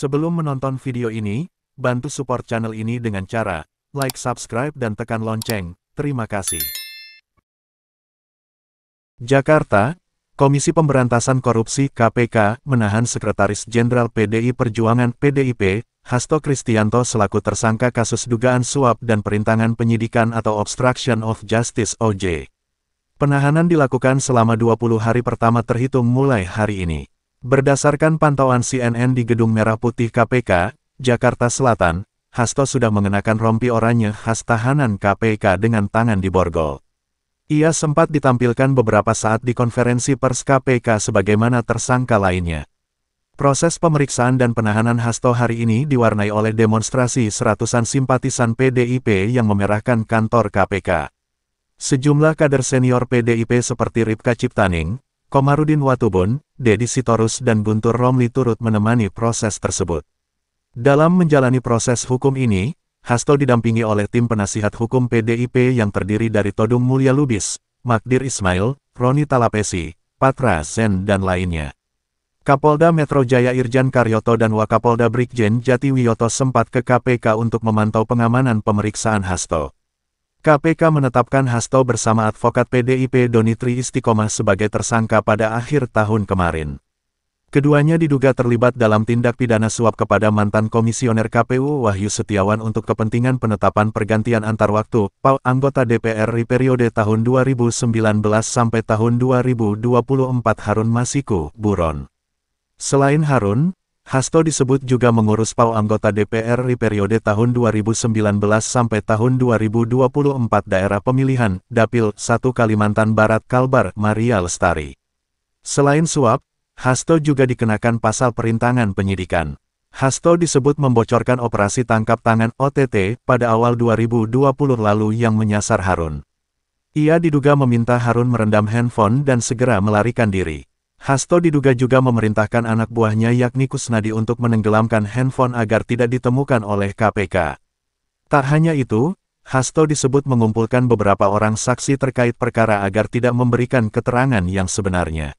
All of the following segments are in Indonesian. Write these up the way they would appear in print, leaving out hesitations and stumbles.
Sebelum menonton video ini, bantu support channel ini dengan cara like, subscribe, dan tekan lonceng. Terima kasih. Jakarta, Komisi Pemberantasan Korupsi (KPK) menahan Sekretaris Jenderal PDI Perjuangan (PDIP), Hasto Kristianto selaku tersangka kasus dugaan suap dan perintangan penyidikan atau obstruction of justice (OJ). Penahanan dilakukan selama 20 hari pertama terhitung mulai hari ini. Berdasarkan pantauan CNN di Gedung Merah Putih KPK, Jakarta Selatan, Hasto sudah mengenakan rompi oranye khas tahanan KPK dengan tangan diborgol. Ia sempat ditampilkan beberapa saat di konferensi pers KPK sebagaimana tersangka lainnya. Proses pemeriksaan dan penahanan Hasto hari ini diwarnai oleh demonstrasi seratusan simpatisan PDIP yang memerahkan kantor KPK. Sejumlah kader senior PDIP seperti Ripka Ciptaning, Komarudin Watubun, Deddy Sitorus dan Guntur Romli turut menemani proses tersebut. Dalam menjalani proses hukum ini, Hasto didampingi oleh tim penasihat hukum PDIP yang terdiri dari Todung Mulya Lubis, Magdir Ismail, Roni Talapesi, Patra Zen dan lainnya. Kapolda Metro Jaya Irjen Karyoto dan Wakapolda Brigjen Jati Wiyoto sempat ke KPK untuk memantau pengamanan pemeriksaan Hasto. KPK menetapkan Hasto bersama advokat PDIP Doni Tri Istiqomah sebagai tersangka pada akhir tahun kemarin. Keduanya diduga terlibat dalam tindak pidana suap kepada mantan komisioner KPU Wahyu Setiawan untuk kepentingan penetapan pergantian antar waktu (PAU) anggota DPR RI periode tahun 2019 sampai tahun 2024 Harun Masiku, Buron. Selain Harun, Hasto disebut juga mengurus PAU anggota DPR RI periode tahun 2019 sampai tahun 2024 daerah pemilihan, Dapil 1 Kalimantan Barat Kalbar, Maria Lestari. Selain suap, Hasto juga dikenakan pasal perintangan penyidikan. Hasto disebut membocorkan operasi tangkap tangan OTT pada awal 2020 lalu yang menyasar Harun. Ia diduga meminta Harun merendam handphone dan segera melarikan diri. Hasto diduga juga memerintahkan anak buahnya yakni Kusnadi untuk menenggelamkan handphone agar tidak ditemukan oleh KPK. Tak hanya itu, Hasto disebut mengumpulkan beberapa orang saksi terkait perkara agar tidak memberikan keterangan yang sebenarnya.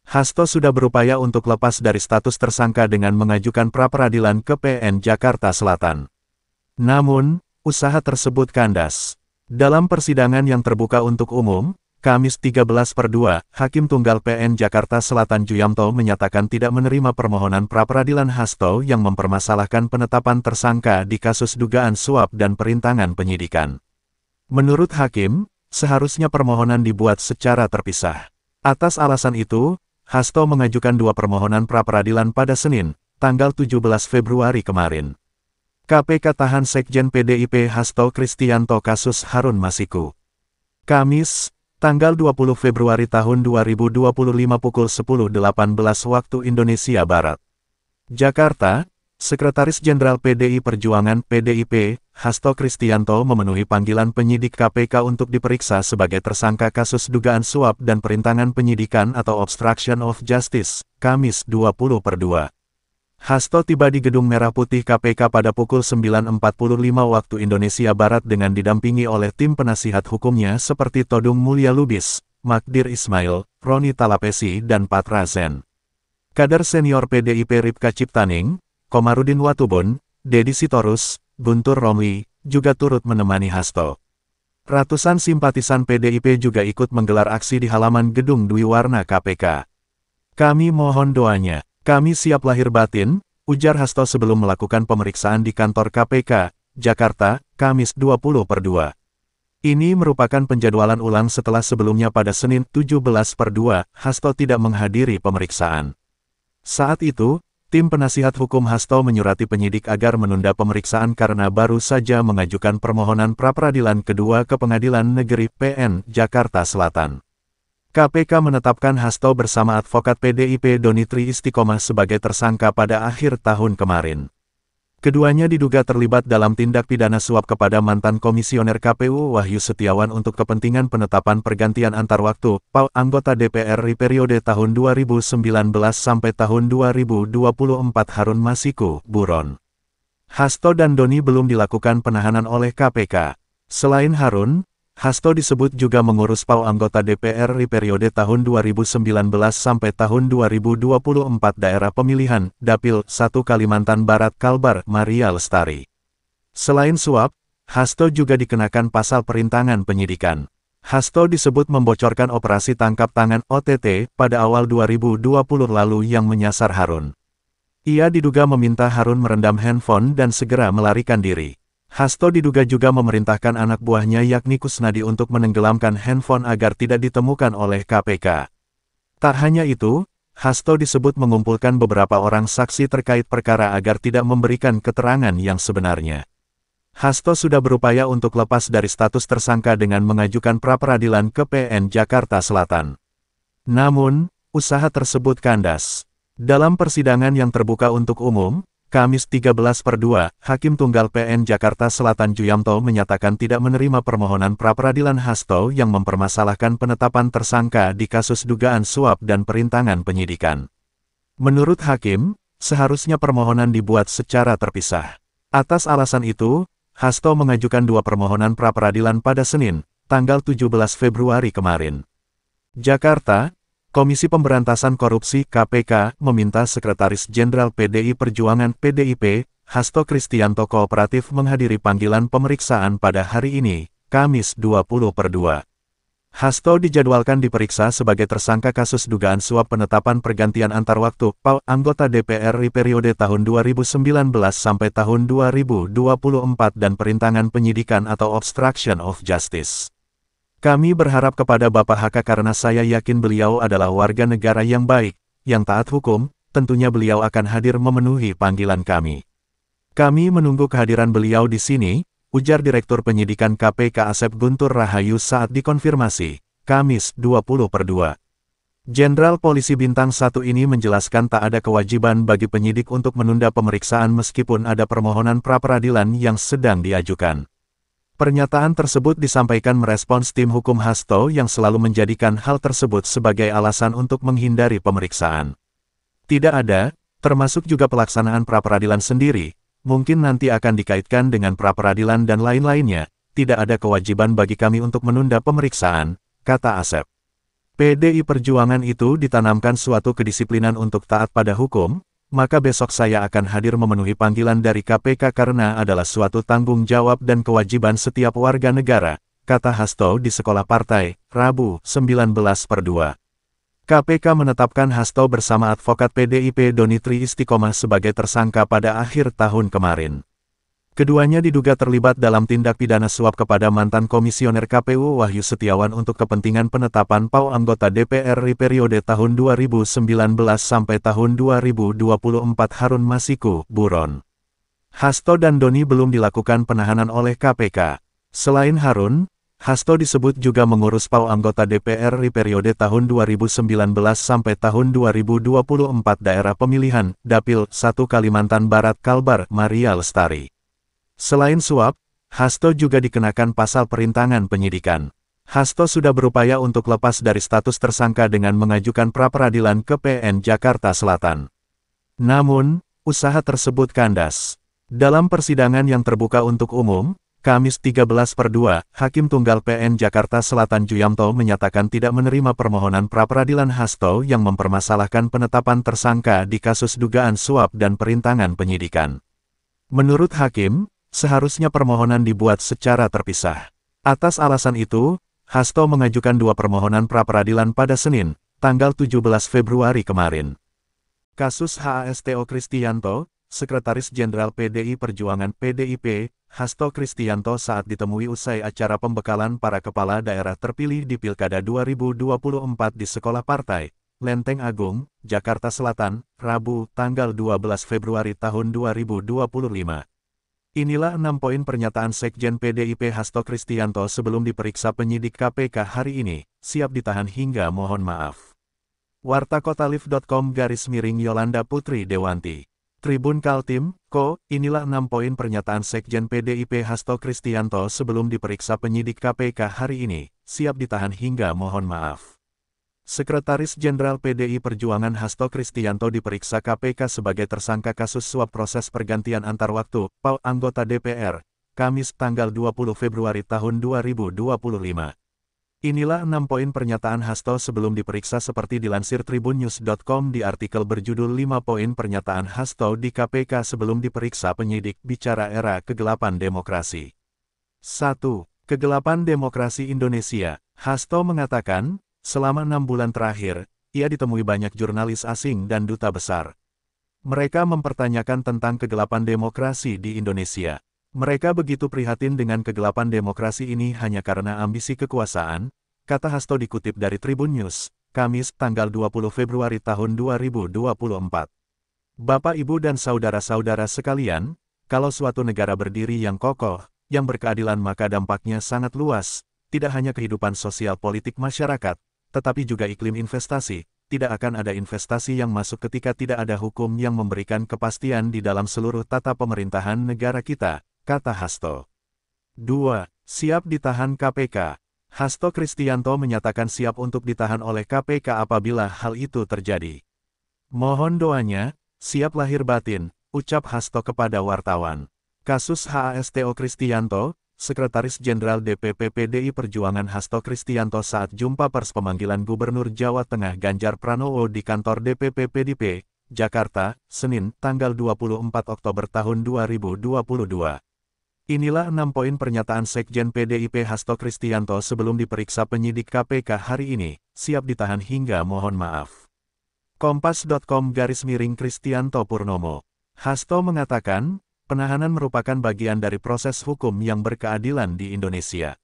Hasto sudah berupaya untuk lepas dari status tersangka dengan mengajukan pra-peradilan ke PN Jakarta Selatan. Namun, usaha tersebut kandas. Dalam persidangan yang terbuka untuk umum, Kamis 13/2, Hakim Tunggal PN Jakarta Selatan Juyamto menyatakan tidak menerima permohonan pra-peradilan Hasto yang mempermasalahkan penetapan tersangka di kasus dugaan suap dan perintangan penyidikan. Menurut Hakim, seharusnya permohonan dibuat secara terpisah. Atas alasan itu, Hasto mengajukan dua permohonan pra-peradilan pada Senin, tanggal 17 Februari kemarin. KPK tahan Sekjen PDIP Hasto Kristianto kasus Harun Masiku. Kamis, tanggal 20 Februari tahun 2025 pukul 10.18 waktu Indonesia Barat. Jakarta, Sekretaris Jenderal PDI Perjuangan (PDIP), Hasto Kristianto memenuhi panggilan penyidik KPK untuk diperiksa sebagai tersangka kasus dugaan suap dan perintangan penyidikan atau obstruction of justice, Kamis 20/2. Hasto tiba di Gedung Merah Putih KPK pada pukul 9.45 waktu Indonesia Barat dengan didampingi oleh tim penasihat hukumnya seperti Todung Mulya Lubis, Magdir Ismail, Roni Talapesi dan Patra Zen. Kader senior PDIP Ripka Ciptaning, Komarudin Watubun, Deddy Sitorus, Guntur Romli, juga turut menemani Hasto. Ratusan simpatisan PDIP juga ikut menggelar aksi di halaman Gedung Dwi Warna KPK. Kami mohon doanya. Kami siap lahir batin, ujar Hasto sebelum melakukan pemeriksaan di kantor KPK, Jakarta, Kamis 20/2. Ini merupakan penjadwalan ulang setelah sebelumnya pada Senin 17/2, Hasto tidak menghadiri pemeriksaan. Saat itu, tim penasihat hukum Hasto menyurati penyidik agar menunda pemeriksaan karena baru saja mengajukan permohonan pra-peradilan kedua ke Pengadilan Negeri PN Jakarta Selatan. KPK menetapkan Hasto bersama advokat PDIP Doni Tri Istiqomah sebagai tersangka pada akhir tahun kemarin. Keduanya diduga terlibat dalam tindak pidana suap kepada mantan komisioner KPU Wahyu Setiawan untuk kepentingan penetapan pergantian antar waktu (PAU) anggota DPR RI periode tahun 2019 sampai tahun 2024 Harun Masiku, Buron. Hasto dan Doni belum dilakukan penahanan oleh KPK. Selain Harun, Hasto disebut juga mengurus PAU anggota DPR RI periode tahun 2019 sampai tahun 2024 daerah pemilihan, Dapil 1 Kalimantan Barat Kalbar, Maria Lestari. Selain suap, Hasto juga dikenakan pasal perintangan penyidikan. Hasto disebut membocorkan operasi tangkap tangan OTT pada awal 2020 lalu yang menyasar Harun. Ia diduga meminta Harun merendam handphone dan segera melarikan diri. Hasto diduga juga memerintahkan anak buahnya yakni Kusnadi untuk menenggelamkan handphone agar tidak ditemukan oleh KPK. Tak hanya itu, Hasto disebut mengumpulkan beberapa orang saksi terkait perkara agar tidak memberikan keterangan yang sebenarnya. Hasto sudah berupaya untuk lepas dari status tersangka dengan mengajukan pra-peradilan ke PN Jakarta Selatan. Namun, usaha tersebut kandas. Dalam persidangan yang terbuka untuk umum, Kamis 13/2, Hakim Tunggal PN Jakarta Selatan Juyamto menyatakan tidak menerima permohonan pra-peradilan Hasto yang mempermasalahkan penetapan tersangka di kasus dugaan suap dan perintangan penyidikan. Menurut Hakim, seharusnya permohonan dibuat secara terpisah. Atas alasan itu, Hasto mengajukan 2 permohonan pra-peradilan pada Senin, tanggal 17 Februari kemarin. Jakarta, Komisi Pemberantasan Korupsi (KPK) meminta Sekretaris Jenderal PDI Perjuangan (PDIP), Hasto Kristianto kooperatif menghadiri panggilan pemeriksaan pada hari ini, Kamis 20/2. Hasto dijadwalkan diperiksa sebagai tersangka kasus dugaan suap penetapan pergantian antar waktu PAU anggota DPR RI periode tahun 2019 sampai tahun 2024 dan perintangan penyidikan atau obstruction of justice. Kami berharap kepada Bapak HK karena saya yakin beliau adalah warga negara yang baik, yang taat hukum, tentunya beliau akan hadir memenuhi panggilan kami. Kami menunggu kehadiran beliau di sini, ujar Direktur Penyidikan KPK Asep Guntur Rahayu saat dikonfirmasi, Kamis 20/2. Jenderal Polisi Bintang 1 ini menjelaskan tak ada kewajiban bagi penyidik untuk menunda pemeriksaan meskipun ada permohonan pra-peradilan yang sedang diajukan. Pernyataan tersebut disampaikan merespons tim hukum Hasto yang selalu menjadikan hal tersebut sebagai alasan untuk menghindari pemeriksaan. Tidak ada, termasuk juga pelaksanaan pra-peradilan sendiri, mungkin nanti akan dikaitkan dengan pra-peradilan dan lain-lainnya, tidak ada kewajiban bagi kami untuk menunda pemeriksaan, kata Asep. PDI Perjuangan itu ditanamkan suatu kedisiplinan untuk taat pada hukum, maka besok saya akan hadir memenuhi panggilan dari KPK karena adalah suatu tanggung jawab dan kewajiban setiap warga negara, kata Hasto di Sekolah Partai, Rabu, 19/2. KPK menetapkan Hasto bersama advokat PDIP Doni Tri Istiqomah sebagai tersangka pada akhir tahun kemarin. Keduanya diduga terlibat dalam tindak pidana suap kepada mantan komisioner KPU Wahyu Setiawan untuk kepentingan penetapan PAU anggota DPR RI periode tahun 2019 sampai tahun 2024 Harun Masiku, buron. Hasto dan Doni belum dilakukan penahanan oleh KPK. Selain Harun, Hasto disebut juga mengurus PAU anggota DPR RI periode tahun 2019 sampai tahun 2024 daerah pemilihan, Dapil 1 Kalimantan Barat Kalbar, Maria Lestari. Selain suap, Hasto juga dikenakan pasal perintangan penyidikan. Hasto sudah berupaya untuk lepas dari status tersangka dengan mengajukan pra-peradilan ke PN Jakarta Selatan. Namun, usaha tersebut kandas. Dalam persidangan yang terbuka untuk umum, Kamis 13/2, Hakim Tunggal PN Jakarta Selatan Juyamto menyatakan tidak menerima permohonan pra-peradilan Hasto yang mempermasalahkan penetapan tersangka di kasus dugaan suap dan perintangan penyidikan. Menurut Hakim, seharusnya permohonan dibuat secara terpisah. Atas alasan itu, Hasto mengajukan 2 permohonan pra-peradilan pada Senin, tanggal 17 Februari kemarin. Kasus Hasto Kristianto, Sekretaris Jenderal PDI Perjuangan (PDIP), Hasto Kristianto saat ditemui usai acara pembekalan para kepala daerah terpilih di Pilkada 2024 di Sekolah Partai, Lenteng Agung, Jakarta Selatan, Rabu, tanggal 12 Februari tahun 2025. Inilah 6 poin pernyataan Sekjen PDIP Hasto Kristianto sebelum diperiksa penyidik KPK hari ini, siap ditahan hingga mohon maaf. Wartakotalif.com/Yolanda Putri Dewanti. Tribun Kaltim, Co. Inilah 6 poin pernyataan Sekjen PDIP Hasto Kristianto sebelum diperiksa penyidik KPK hari ini, siap ditahan hingga mohon maaf. Sekretaris Jenderal PDI Perjuangan Hasto Kristianto diperiksa KPK sebagai tersangka kasus suap proses pergantian antar waktu, PAU anggota DPR, Kamis tanggal 20 Februari tahun 2025. Inilah 6 poin pernyataan Hasto sebelum diperiksa seperti dilansir tribunnews.com di artikel berjudul 5 poin pernyataan Hasto di KPK sebelum diperiksa penyidik bicara era kegelapan demokrasi. 1. Kegelapan demokrasi Indonesia. Hasto mengatakan, selama 6 bulan terakhir, ia ditemui banyak jurnalis asing dan duta besar. Mereka mempertanyakan tentang kegelapan demokrasi di Indonesia. Mereka begitu prihatin dengan kegelapan demokrasi ini hanya karena ambisi kekuasaan, kata Hasto dikutip dari Tribun News, Kamis tanggal 20 Februari tahun 2024. Bapak Ibu dan saudara-saudara sekalian, kalau suatu negara berdiri yang kokoh, yang berkeadilan maka dampaknya sangat luas, tidak hanya kehidupan sosial politik masyarakat, tetapi juga iklim investasi. Tidak akan ada investasi yang masuk ketika tidak ada hukum yang memberikan kepastian di dalam seluruh tata pemerintahan negara kita, kata Hasto. 2. Siap ditahan KPK. Hasto Kristianto menyatakan siap untuk ditahan oleh KPK apabila hal itu terjadi. Mohon doanya, siap lahir batin, ucap Hasto kepada wartawan. Kasus HASTO Kristianto, Sekretaris Jenderal DPP PDI Perjuangan Hasto Kristianto saat jumpa pers pemanggilan Gubernur Jawa Tengah Ganjar Pranowo di kantor DPP PDIP, Jakarta, Senin, tanggal 24 Oktober tahun 2022. Inilah 6 poin pernyataan Sekjen PDIP Hasto Kristianto sebelum diperiksa penyidik KPK hari ini, siap ditahan hingga mohon maaf. Kompas.com/Kristianto Purnomo. Hasto mengatakan, penahanan merupakan bagian dari proses hukum yang berkeadilan di Indonesia.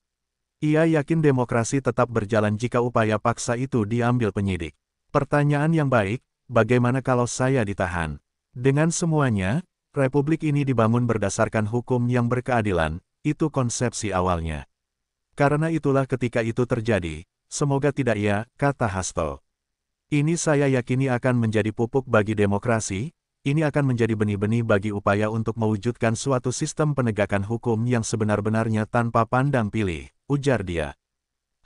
Ia yakin demokrasi tetap berjalan jika upaya paksa itu diambil penyidik. Pertanyaan yang baik, bagaimana kalau saya ditahan? Dengan semuanya, Republik ini dibangun berdasarkan hukum yang berkeadilan, itu konsepsi awalnya. Karena itulah ketika itu terjadi, semoga tidak ya, kata Hasto. Ini saya yakini akan menjadi pupuk bagi demokrasi, ini akan menjadi benih-benih bagi upaya untuk mewujudkan suatu sistem penegakan hukum yang sebenar-benarnya tanpa pandang pilih, ujar dia.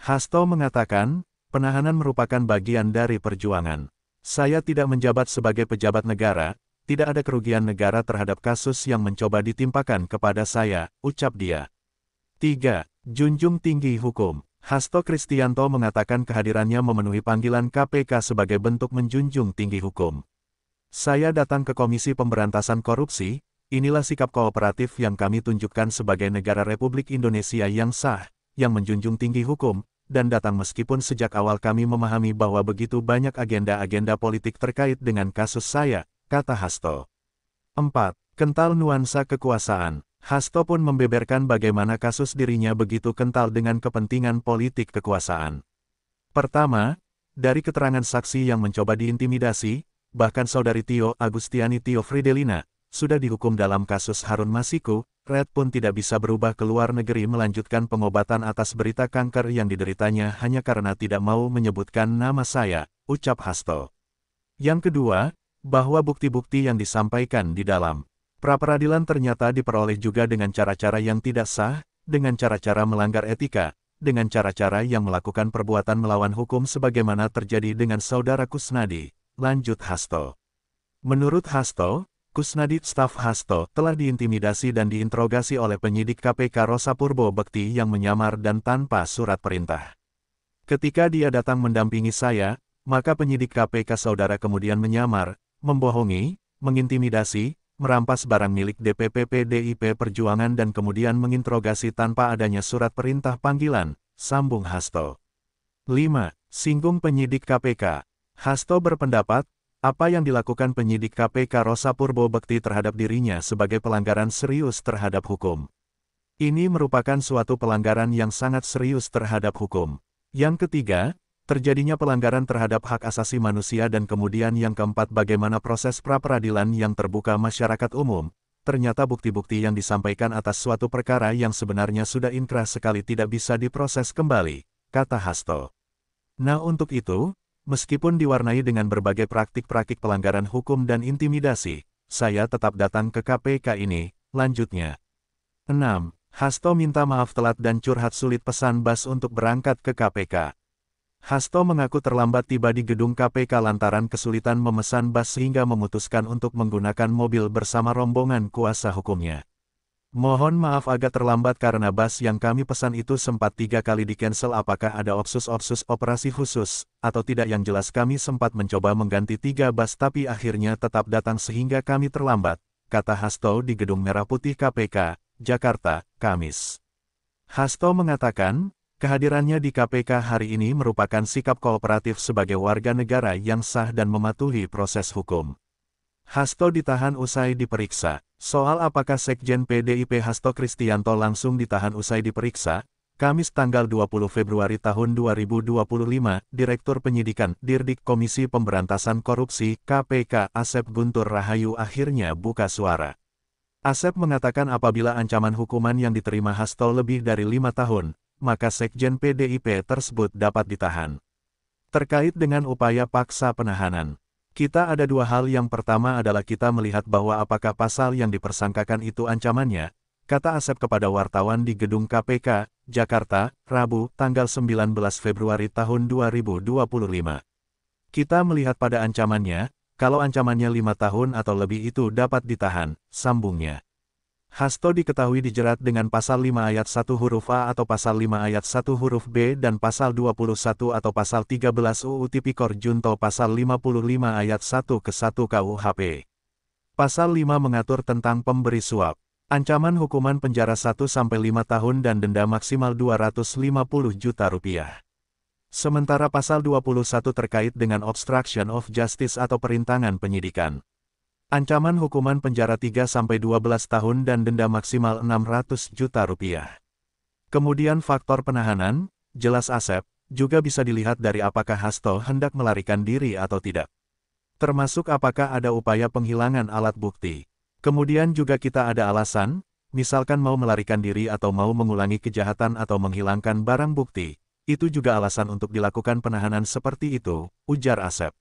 Hasto mengatakan, penahanan merupakan bagian dari perjuangan. Saya tidak menjabat sebagai pejabat negara, tidak ada kerugian negara terhadap kasus yang mencoba ditimpakan kepada saya, ucap dia. 3. Junjung tinggi hukum. Hasto Kristianto mengatakan kehadirannya memenuhi panggilan KPK sebagai bentuk menjunjung tinggi hukum. Saya datang ke Komisi Pemberantasan Korupsi, inilah sikap kooperatif yang kami tunjukkan sebagai negara Republik Indonesia yang sah, yang menjunjung tinggi hukum, dan datang meskipun sejak awal kami memahami bahwa begitu banyak agenda-agenda politik terkait dengan kasus saya, kata Hasto. 4. Kental nuansa kekuasaan. Hasto pun membeberkan bagaimana kasus dirinya begitu kental dengan kepentingan politik kekuasaan. Pertama, dari keterangan saksi yang mencoba diintimidasi, bahkan saudari Tio Agustiani Tio Fridelina, sudah dihukum dalam kasus Harun Masiku, Red pun tidak bisa berubah ke luar negeri melanjutkan pengobatan atas berita kanker yang dideritanya hanya karena tidak mau menyebutkan nama saya, ucap Hasto. Yang kedua, bahwa bukti-bukti yang disampaikan di dalam pra-peradilan ternyata diperoleh juga dengan cara-cara yang tidak sah, dengan cara-cara melanggar etika, dengan cara-cara yang melakukan perbuatan melawan hukum sebagaimana terjadi dengan saudara Kusnadi, lanjut Hasto. Menurut Hasto, Kusnadi staf Hasto telah diintimidasi dan diinterogasi oleh penyidik KPK Rosa Purbo Bekti yang menyamar dan tanpa surat perintah. Ketika dia datang mendampingi saya, maka penyidik KPK saudara kemudian menyamar, membohongi, mengintimidasi, merampas barang milik DPP PDIP Perjuangan dan kemudian menginterogasi tanpa adanya surat perintah panggilan, sambung Hasto. 5. Singgung penyidik KPK. Hasto berpendapat, apa yang dilakukan penyidik KPK Rosa Purbo Bekti terhadap dirinya sebagai pelanggaran serius terhadap hukum. Ini merupakan suatu pelanggaran yang sangat serius terhadap hukum. Yang ketiga, terjadinya pelanggaran terhadap hak asasi manusia dan kemudian yang keempat bagaimana proses pra-peradilan yang terbuka masyarakat umum, ternyata bukti-bukti yang disampaikan atas suatu perkara yang sebenarnya sudah inkrah sekali tidak bisa diproses kembali, kata Hasto. Nah untuk itu, meskipun diwarnai dengan berbagai praktik-praktik pelanggaran hukum dan intimidasi, saya tetap datang ke KPK ini, lanjutnya. 6. Hasto minta maaf telat dan curhat sulit pesan Bas untuk berangkat ke KPK. Hasto mengaku terlambat tiba di gedung KPK lantaran kesulitan memesan bus sehingga memutuskan untuk menggunakan mobil bersama rombongan kuasa hukumnya. Mohon maaf agak terlambat karena bus yang kami pesan itu sempat 3 kali di-cancel. Apakah ada opsus operasi khusus, atau tidak? Yang jelas kami sempat mencoba mengganti 3 bus tapi akhirnya tetap datang sehingga kami terlambat, kata Hasto di Gedung Merah Putih KPK, Jakarta, Kamis. Hasto mengatakan, kehadirannya di KPK hari ini merupakan sikap kooperatif sebagai warga negara yang sah dan mematuhi proses hukum. Hasto ditahan usai diperiksa. Soal apakah Sekjen PDIP Hasto Kristianto langsung ditahan usai diperiksa, Kamis tanggal 20 Februari tahun 2025, Direktur Penyidikan Dirdik Komisi Pemberantasan Korupsi KPK Asep Guntur Rahayu akhirnya buka suara. Asep mengatakan apabila ancaman hukuman yang diterima Hasto lebih dari 5 tahun, maka Sekjen PDIP tersebut dapat ditahan. Terkait dengan upaya paksa penahanan, kita ada 2 hal. Yang pertama adalah kita melihat bahwa apakah pasal yang dipersangkakan itu ancamannya, kata Asep kepada wartawan di Gedung KPK, Jakarta, Rabu, tanggal 19 Februari tahun 2025. Kita melihat pada ancamannya, kalau ancamannya 5 tahun atau lebih itu dapat ditahan, sambungnya. Hasto diketahui dijerat dengan pasal 5 ayat 1 huruf A atau pasal 5 ayat 1 huruf B dan pasal 21 atau pasal 13 UU Tipikor Junto pasal 55 ayat 1 ke 1 KUHP. Pasal 5 mengatur tentang pemberi suap. Ancaman hukuman penjara 1-5 tahun dan denda maksimal Rp250 juta. Sementara pasal 21 terkait dengan obstruction of justice atau perintangan penyidikan. Ancaman hukuman penjara 3-12 tahun dan denda maksimal Rp600 juta. Kemudian faktor penahanan, jelas Asep, juga bisa dilihat dari apakah Hasto hendak melarikan diri atau tidak. Termasuk apakah ada upaya penghilangan alat bukti. Kemudian juga kita ada alasan, misalkan mau melarikan diri atau mau mengulangi kejahatan atau menghilangkan barang bukti. Itu juga alasan untuk dilakukan penahanan seperti itu, ujar Asep.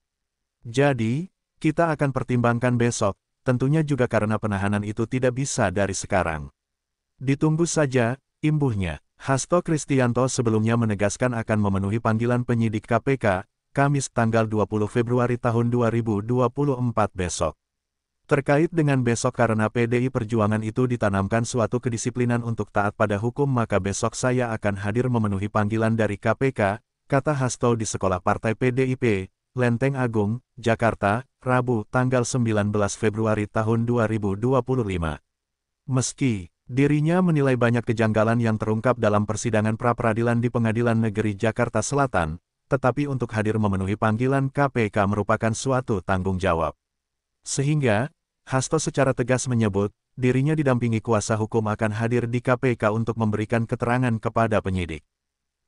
Jadi, kita akan pertimbangkan besok, tentunya juga karena penahanan itu tidak bisa dari sekarang. Ditunggu saja, imbuhnya. Hasto Kristianto sebelumnya menegaskan akan memenuhi panggilan penyidik KPK, Kamis tanggal 20 Februari tahun 2024 besok. Terkait dengan besok karena PDI Perjuangan itu ditanamkan suatu kedisiplinan untuk taat pada hukum maka besok saya akan hadir memenuhi panggilan dari KPK, kata Hasto di Sekolah Partai PDIP, Lenteng Agung, Jakarta, Rabu, tanggal 19 Februari tahun 2025. Meski dirinya menilai banyak kejanggalan yang terungkap dalam persidangan pra-peradilan di Pengadilan Negeri Jakarta Selatan, tetapi untuk hadir memenuhi panggilan KPK merupakan suatu tanggung jawab. Sehingga, Hasto secara tegas menyebut, dirinya didampingi kuasa hukum akan hadir di KPK untuk memberikan keterangan kepada penyidik.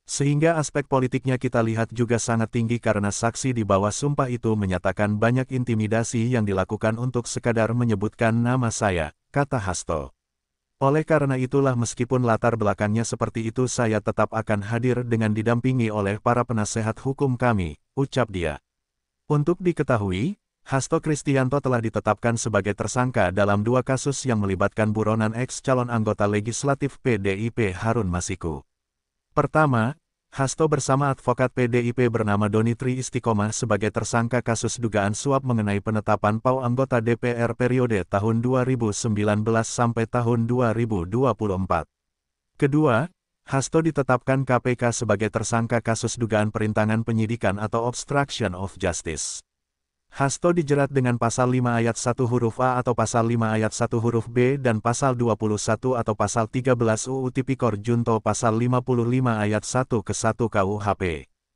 Sehingga aspek politiknya kita lihat juga sangat tinggi karena saksi di bawah sumpah itu menyatakan banyak intimidasi yang dilakukan untuk sekadar menyebutkan nama saya, kata Hasto. Oleh karena itulah meskipun latar belakangnya seperti itu saya tetap akan hadir dengan didampingi oleh para penasehat hukum kami, ucap dia. Untuk diketahui, Hasto Kristianto telah ditetapkan sebagai tersangka dalam 2 kasus yang melibatkan buronan ex-calon anggota legislatif PDIP Harun Masiku. Pertama, Hasto bersama advokat PDIP bernama Doni Tri Istiqomah sebagai tersangka kasus dugaan suap mengenai penetapan PAU anggota DPR periode tahun 2019 sampai tahun 2024. Kedua, Hasto ditetapkan KPK sebagai tersangka kasus dugaan perintangan penyidikan atau obstruction of justice. Hasto dijerat dengan pasal 5 ayat 1 huruf A atau pasal 5 ayat 1 huruf B dan pasal 21 atau pasal 13 UU Tipikor Junto pasal 55 ayat 1 ke 1 KUHP.